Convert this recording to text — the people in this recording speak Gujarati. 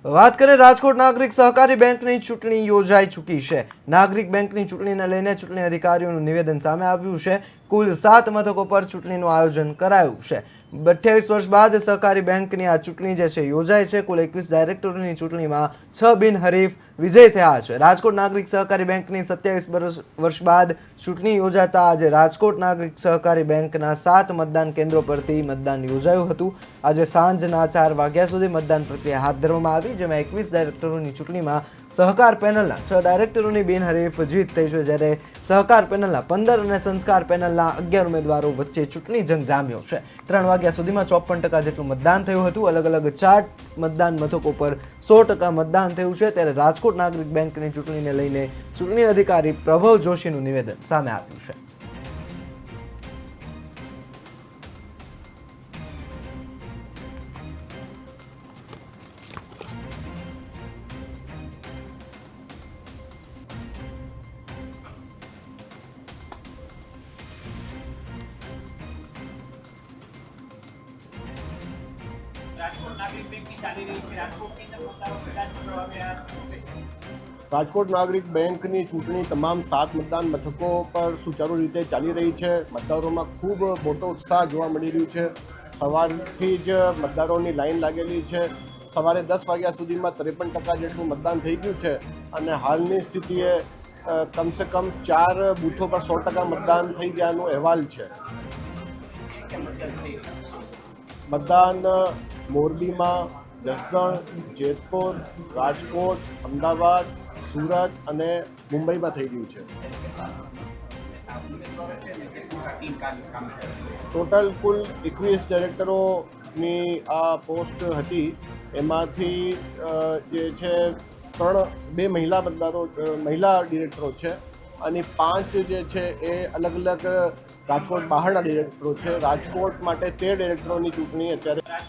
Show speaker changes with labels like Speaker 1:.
Speaker 1: વાત કરીએ રાજકોટ નાગરિક સહકારી બેંકની ચૂંટણી યોજાઈ ચૂકી છે। નાગરિક બેંકની ચૂંટણીને લઈને ચૂંટણી અધિકારીઓનું નિવેદન સામે આવ્યું છે। કુલ 7 મથકો પર ચૂંટણીનું આયોજન કરાયું છે। 28 વર્ષ બાદ સહકારી બેંકની આ ચૂંટણી જે છે યોજાય છે। કુલ 21 ડાયરેક્ટરોની ચૂંટણીમાં 6 બિનહરીફ વિજય થયા છે। રાજકોટ નાગરિક સહકારી બેંકની 27 વર્ષ બાદ ચૂંટણી યોજાતા આજે રાજકોટ નાગરિક સહકારી બેંકના 7 મતદાન કેન્દ્રો પરથી મતદાન યોજાયું હતું। આજે સાંજના 4 વાગ્યા સુધી મતદાન પ્રક્રિયા હાથ ધરવામાં આવી, જેમાં 21 ડાયરેક્ટરોની ચૂંટણીમાં સહકાર પેનલના 6 ડાયરેક્ટરોની બિનહરીફ જીત થઈ છે, જ્યારે સહકાર પેનલના 15 અને સંસ્કાર પેનલના 11 ઉમેદવારો વચ્ચે ચૂંટણી જંગ જામ્યો છે। 3 વાગ્યા સુધીમાં 54% જેટલું મતદાન થયું હતું। અલગ અલગ 4 મતદાન મથકો પર 100% મતદાન થયું છે। ત્યારે રાજકોટ નાગરિક બેંકની ચૂંટણીને લઈને ચૂંટણી અધિકારી પ્રભવ જોશીનું નિવેદન સામે આવ્યું છે।
Speaker 2: રાજકોટ નાગરિક બેંકની ચૂંટણી તમામ 7 મતદાન મથકો પર સુચારુ રીતે ચાલી રહી છે। મતદારોમાં ખૂબ મોટો ઉત્સાહ જોવા મળી રહ્યું છે। સવારથી જ મતદારોની લાઈન લાગેલી છે। સવારે 10 વાગ્યા સુધીમાં 53% જેટલું મતદાન થઈ ગયું છે અને હાલની સ્થિતિએ કમસે કમ 4 બૂથો પર 100% મતદાન થઈ ગયાનો અહેવાલ છે। મતદાન મોરબીમાં, જસદણ, જેતપુર, રાજકોટ, અમદાવાદ, સુરત અને મુંબઈમાં થઈ રહ્યું છે। ટોટલ કુલ 21 ડાયરેક્ટરોની આ પોસ્ટ હતી। એમાંથી જે છે 2 મહિલા ડિરેક્ટરો છે અને 5 જે છે એ અલગ અલગ રાજકોટ બહારના ડિરેક્ટરો છે। રાજકોટ માટે 13 ડિરેક્ટરોની ચૂંટણી અત્યારે